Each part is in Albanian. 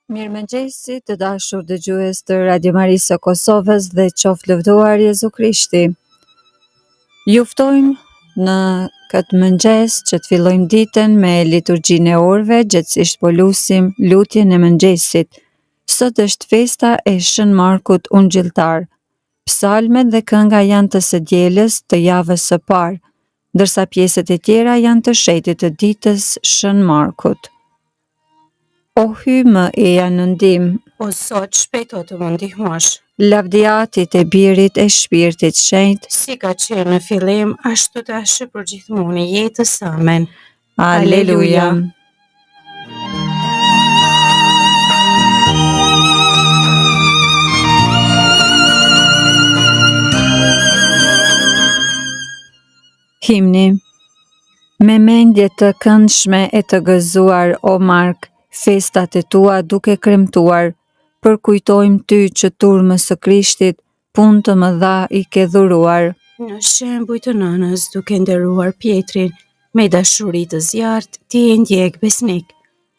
Mirëmëngjesi të dashur dëgjues të Radio Marisë së Kosovës dhe qoftë lëvduar Jezu Krishti. Ju ftojmë në këtë mëngjes që të fillojmë ditën me liturgjinë e orëve, gjithsesi po lutim lutjen e mëngjesit. Sot është festa e Shën Markut Ungjilltar. Psalmet dhe kënga janë të së dielës të javës së parë, ndërsa pjesët e tjera janë të shetit të ditës Shën Markut. O hy më eja në ndihmë, O Zot, shpejto të më ndihmosh. lavdiatit e birit e shpirtit shenjtë, Si ka qenë në fillim, ashtu tash për gjithmonë i jetës. Amen. Aleluja. Himni. Me mendje të këndshme e të gëzuar, o Mark, festat e tua duke kremtuar, përkujtojmë ty që turmës së Krishtit, punë të mëdha i ke dhuruar. Në shembuj të nënës duke nderuar Pjetrin, me dashuri të zjarrt, ti e ndjek besnik.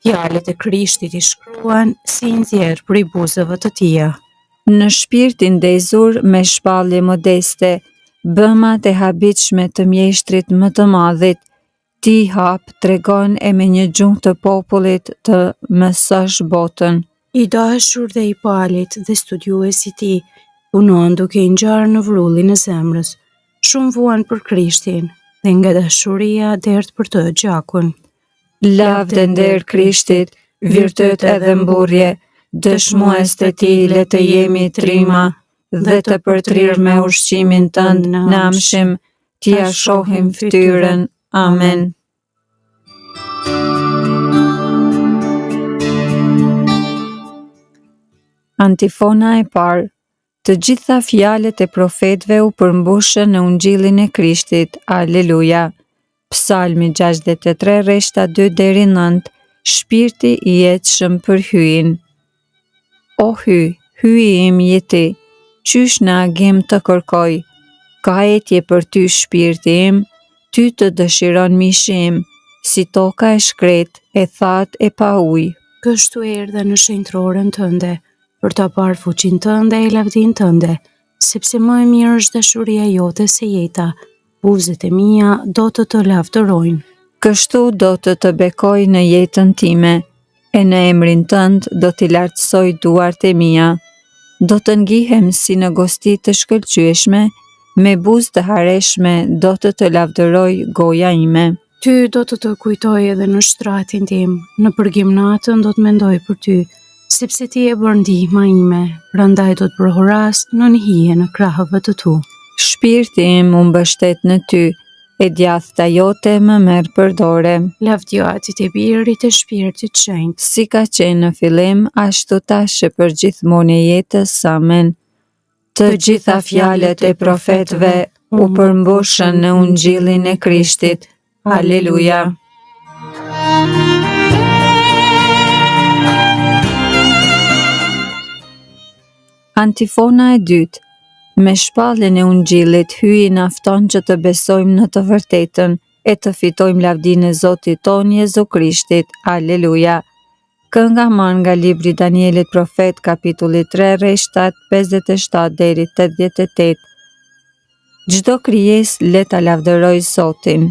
Fjalët e Krishtit i shkruan si nxjerr prej buzëve të tia. Në shpirt i ndezur me shpallje modeste, bëmat e habitshme të mjeshtrit më të madhit, ti hap tregon e me një gjuhë të popullit të mësosh botën. I dashur dhe i palit dhe studiuesi ti, punon duke i ngjarë në vrullin e zemrës. Shumë vuan për Krishtin dhe nga dashuria derdh për të gjakun. Lavd e nder Krishtit, virtyt edhe mburrje, dëshmues të tij le të jemi trima, dhe të përtrir me ushqimin tënd në amshim, t'ia shohim fytyrën. Amen. Antifona e parë. Të gjitha fjalët e profetëve u përmbushën në Ungjillin e Krishtit. Aleluja. Psalmi 63, rreshta 2 deri 9. Shpirti i jetshëm për hyin. O hy, hyi im je ti, qysh në agim të kërkoj, ka etje për ty shpirti im, ty të dëshiron mishi im, si toka e shkret, e thatë e pa ujë. Kështu erdha në shenjtroren tënde, për ta parë fuqinë tënde e lavdinë tënde, sepse më e mirë është dashuria jote se jeta. Buzët e mia do të lavdërojnë. Kështu do të bekoj në jetën time, e në emrin tënd do t'i lartësoj duart e mia. Do të ngihem si në gosti të shkëlqyeshme, me buzë të hareshme do të lavdëroj goja ime. Ty do të kujtoj edhe në shtratin tim, në përgjimnatën do të mendoj për ty, sepse ti e bën ndihma ime, prandaj do të prohoras në hije në krahëve të tu. Shpirti im u mbështet në ty, e djathta jote më merr përdore. Lavdjatit e birit e shpirtit shenjtë. Si ka qenë në fillim, ashtu tash e për gjithmonë e jetës. Amen. Të gjitha fjalët e profetëve u përmbushën në Ungjillin e Krishtit. Aleluja. Antifona e dytë. Me shpalljen e Ungjillit hyi na fton që të besojmë në të vërtetën e të fitojmë lavdinë e Zotit ton Jezu Krishtit. Aleluja. Kënga marrë nga libri Danielit profet, kapitulli 3, rreshtat 57 deri 88. Çdo krijesë le ta lavdëroj Zotin.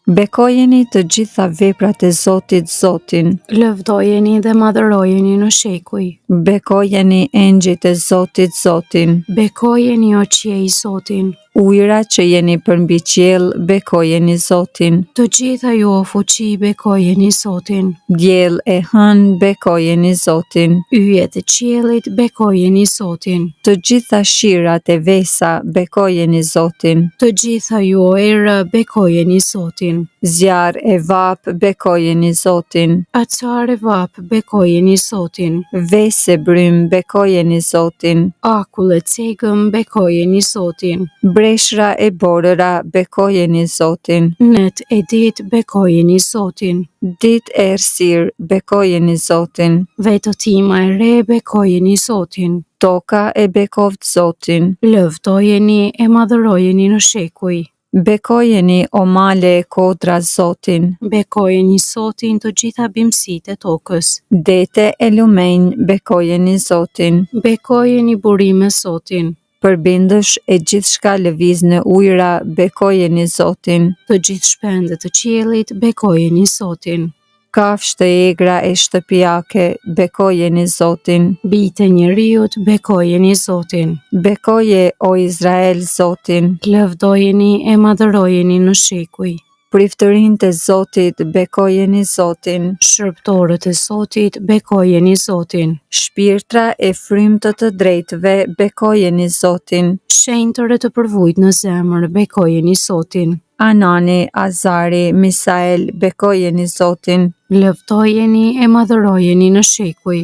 Bekojeni të gjitha veprat e Zotit Zotin. Lëvdojeni dhe madhërojeni në shekuj. Bekojeni engjëjt e Zotit Zotin. Bekojeni o qiej Zotin. Ujëra që jeni përmbi qiell, bekojeni Zotin. Të gjitha ju o fuqi, bekojeni Zotin. Diell e hën, bekojeni Zotin. Yjet e qiellit, bekojeni Zotin. Të gjitha shirat e vesa, bekojeni Zotin. Të gjitha ju o erë, bekojeni Zotin. Zjarr e vap, bekojeni Zotin. Acar e vap, bekojeni Zotin. Vese brym, bekojeni Zotin. Akull e cegëm, bekojeni Zotin. Breshra e borëra, bekojeni Zotin. Net e dit, bekojeni Zotin. Ditë e errësirë, bekojeni Zotin. Vetëtima e re, bekojeni Zotin. Toka e bekovët Zotin. Lëvdojeni e madhërojeni në shekuj. Bekojeni o male e kodra Zotin, Bekojeni Zotin të gjitha bimësitë e tokës. dete e lumenj bekojeni Zotin. Bekojeni burime Zotin. Përbindësh e gjithçka lëviz në ujëra bekojeni Zotin. Të gjithë shpendet të qiellit bekojeni Zotin. Kafshë të egra e shtëpiake bekojeni Zotin. Bijtë e njeriut bekojeni Zotin. Bekoje o Izrael Zotin. Lëvdojeni e madhërojeni në shekuj. Priftërinë të Zotit bekojeni Zotin. Shërbëtorët e Zotit bekojeni Zotin. Shpirtra e frymtë të drejtëve bekojeni Zotin. Shenjtër e të përvujt në zemër bekojeni Zotin. Anani, Azari, Misael bekojeni Zotin. Lëvdojeni e madhërojeni në shekuj.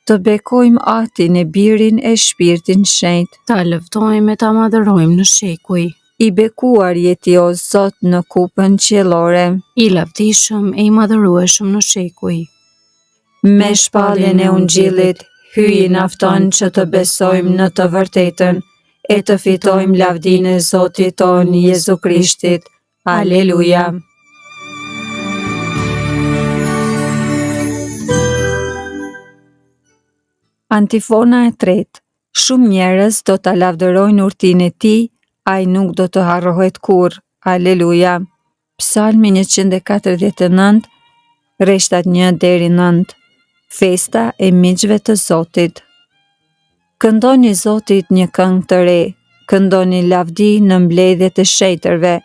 Të bekojmë Atin e Birin e Shpirtin Shenjtë. Ta lëvdojmë e ta madhërojmë në shekuj. I bekuar jeti o Zot në kupën qiellore. I lavdishëm e i madhërueshëm në shekuj. Me shpalljen e Ungjillit, hyj nafton që të besojmë në të vërtetën e të fitojmë lavdinë e Zotit ton Jezu Krishtit. Aleluja. Antifona e tretë. Shumë njerëz do ta lavdërojnë urtinë e tij, ai nuk do të harrohet kurrë. Aleluja. Psalmi 149, rreshtat 1 deri 9. Festa e miqve të Zotit. Këndoni Zotit një këngë të re, këndoni lavdi në mbledhjet e shetërve.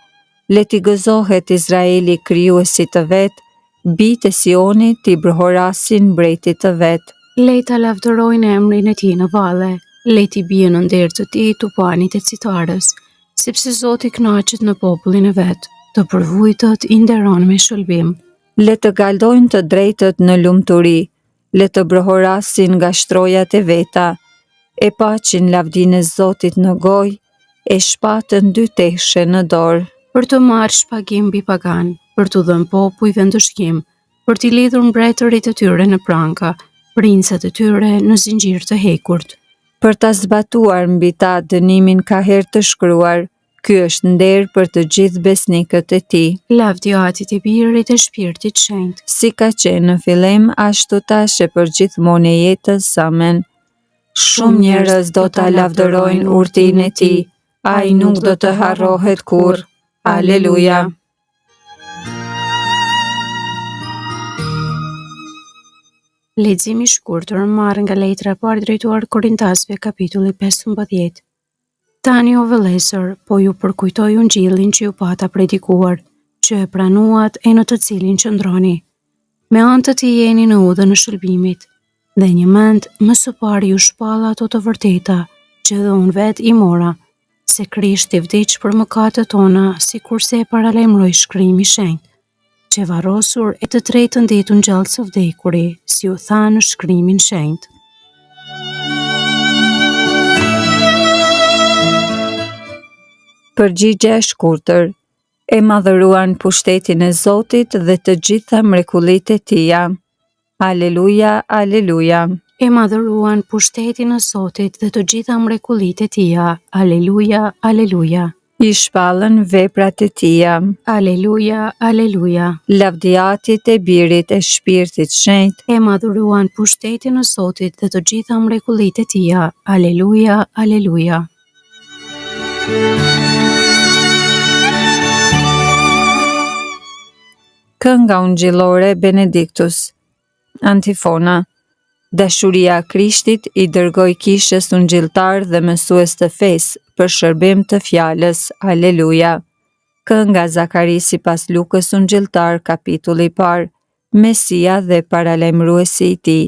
Le t'i gëzohet Izraeli krijuesi të vet, bijtë e Sionit t'i brohorasin mbretit të vet. Le ta lavdërojnë emrin e tij në valle, le t'i bie në nder të tij tupanit e citarës, sepse Zoti kënaqet në popullin e vet, të përvujtët i nderon me shëlbim. Le të galdojnë të drejtët në lumturi, le të brohorasin nga shtrojat e veta, e paqin lavdinë e Zotit në gojë, e shpatën dy teshe në dorë. Për të marrë shpagim mbi pagan, për të dhënë popuj vendëshkim, për t'i lidhur mbretërit e tyre në pranka, princat e tyre në zinxhir të hekurt. Për ta zbatuar mbi ta dënimin ka herë të shkruar, ky është nder për të gjithë besnikët e tij. Lavdi Atit e Birit e Shpirtit Shenjtë. Si ka qenë në fillim, ashtu tash e për gjithmonë e jetës. Amen. Shumë njerëz do ta lavdërojnë urtinë e tij, ai nuk do të harrohet kurrë. Aleluja. Leximi i shkurtër marrë nga letra e parë drejtuar Korintasve kapitulli 15. Tani o vëllezër, po ju përkujtoj ungjillin që ju pata predikuar, që e pranuat e në të cilin qëndroni. Me anë të tij jeni në udhën e shëlbimit, dhe një mend më së pari ju shpalla ato të vërteta, që dhe unë vet i mora, se Krishti vdiq për mëkatet tona, sikurse e paralajmëroi Shkrimi i Shenjtë, që varrosur e të tretën ditë u ngjall së vdekuri, si u tha në Shkrimin Shenjtë. Përgjigje e shkurtër. E madhëruan pushtetin e Zotit dhe të gjitha mrekullitë e tija. Aleluja, aleluja. E madhëruan pushtetin e Zotit dhe të gjitha mrekullitë e tija. Aleluja, aleluja. I shpallën veprat e tija. Aleluja, aleluja. Lavdi Atit e Birit e Shpirtit Shenjtë. E madhëruan pushtetin e Zotit dhe të gjitha mrekullitë e tija. Aleluja, aleluja. Kënga ungjillore Benediktus. Antifona. Dashuria e Krishtit i dërgoi kishës ungjilltar dhe mësues të fesë për shërbim të fjalës. Aleluja. Kënga Zakari sipas Lukës ungjilltar kapitulli i parë. Mesia dhe paralajmëruesi i tij.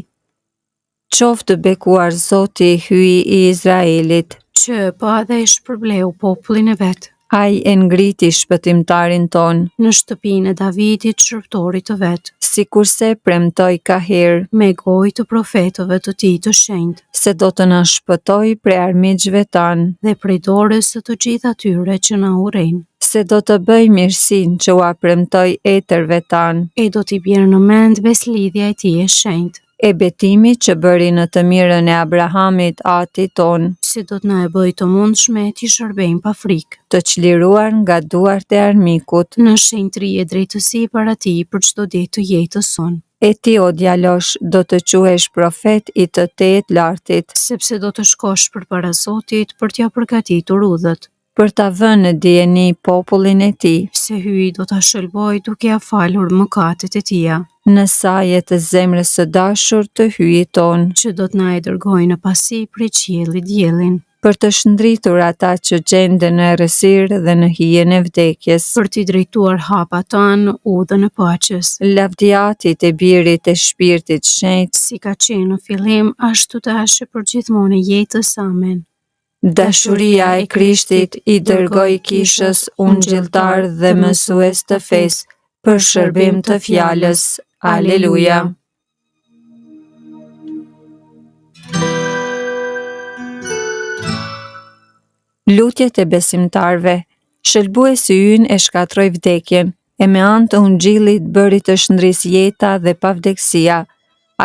Qoftë bekuar Zoti, hyji i Izraelit, Që pa dhe e shpërbleu popullin e vet, ai e ngriti shpëtimtarin ton, në shtëpinë e Davidit, shërptorit të vet, sikurse premtoi ka herë, me gojë të profetëve të tij të shenjtë, se do të na shpëtoi prej armiqve tan, dhe prej dorës së të gjithë atyre që na urrejnë, se do të bëj mirësinë që ua premtoi etërve tan, e do t'i bjerë në mend beslidhja e tij e shenjtë, e betimi që bëri në të mirën e Abrahamit, atit ton, si do të na e bëjë të mundshme t'i shërbejmë pa frikë. të çliruar nga duart e armikut. Në shenjtëri e drejtësi para ti për çdo ditë të jetës sonë. E ti o djalosh do të quhesh profet i të Tetë Lartit, Sepse do të shkosh përpara Zotit për t'ja përgatitur udhët. për ta vënë në dijeni popullin e tij. Se hyi do ta shëlboj duke ja falur mëkatet e tia, Në saje të zemrës së dashur të hyjit ton, që do të na e dërgojë në pasi prej qiellit diellin, për të shndritur ata që gjenden në errësirë dhe në hijen e vdekjes. për t'i drejtuar hapat tanë në udhën e paqes. Lavdiatit e birit e shpirtit shenjtë, Si ka qenë në fillim, ashtu tash e përgjithmonë e jetës. Amen. dashuria e Krishtit i dërgoi kishës ungjilltar dhe mësues të fesë për shërbim të fjalës. Aleluja. Lutjet e besimtarve. Shëlbuesi ynë e shkatroi vdekjen, e me anë të ungjillit bëri të shndris jeta dhe pavdekësia.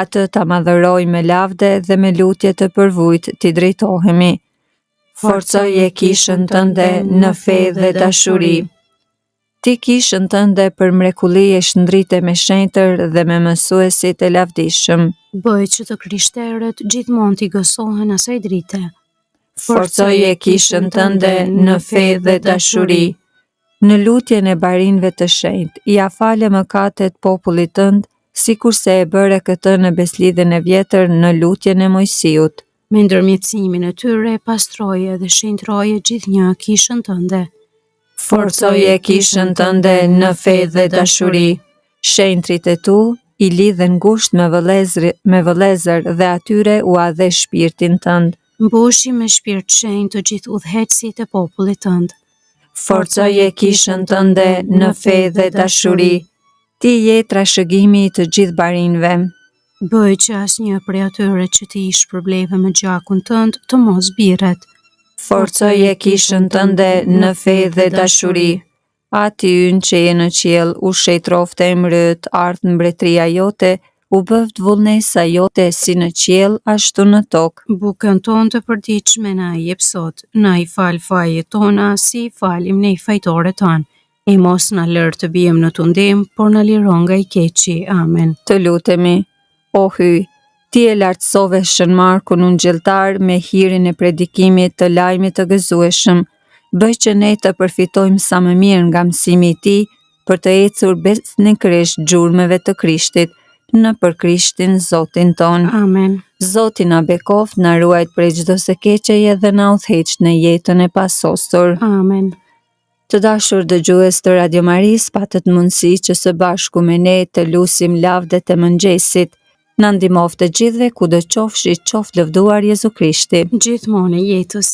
Atë ta madhëroj me lavde dhe me lutje të përvujt t'i drejtohemi. Forcoje kishën tënde në fe dhe dashuri. Ti kishën tënde për mrekulli e shndrite me shenjtër dhe me mësuesit e lavdishëm. Bëj që të krishterët gjithmonë t'i gësohen asaj drite. Forcoje kishën tënde në fe dhe dashuri. Në lutjen e barinëve të shenjtë, ja fale mëkatet popullit tënd, sikurse e bëre këtë në beslidhen e vjetër në lutjen e Mojsiut. Me ndërmjetësimin e tyre, pastroje dhe shenjtroje gjithnjë kishën tënde. Forcoje kishën tënde në fe dhe dashuri. Shenjtrit e tu i lidhen ngushtë me vëllezër dhe atyre u adhe shpirtin tënd. Mbushi me shpirt shenjtë të gjithë udhëheqësit e popullit tënd. Forcoje kishën tënde në fe dhe dashuri. Ti je trashëgimi i të gjithë barinëve. Bëj që asnjë prej atyre që ti i shpërbleve me gjakun tënd të mos birret. Forcoje kishën tënde në fe dhe dashuri. Ati ynë që je në qiell, u shejtrofte emrit, ardh mbretëria jote, u bëft vullnesa jote si në qiell ashtu në tokë. Bukën tonë të përditshme na i jep sot, na i fal fajet tona si i falim ne i fajtorët tanë. E mos na lër të bijem në tundim, por na liron nga i keqi. Amen. Të lutemi, o hyj, ti e lartësove shënmarkun ungjilltar me hirin e predikimit të lajmit të gëzueshëm. Bëj që ne të përfitojmë sa më mirë nga mësimi i tij për të ecur besnikërisht gjurmëve të Krishtit, në për Krishtin Zotin ton. Amen. Zoti na bekoft, na ruajt prej çdo së keqeje dhe na udhëheq në jetën e pasosur. Amen. Të dashur dëgjues të Radio Maris, patët mundësi që së bashku me ne të lusim lavdet e mëngjesit. Na ndihmoft të gjithëve kudo qofshi, qoftë lëvduar Jezu Krishti. Gjithmonë e jetës.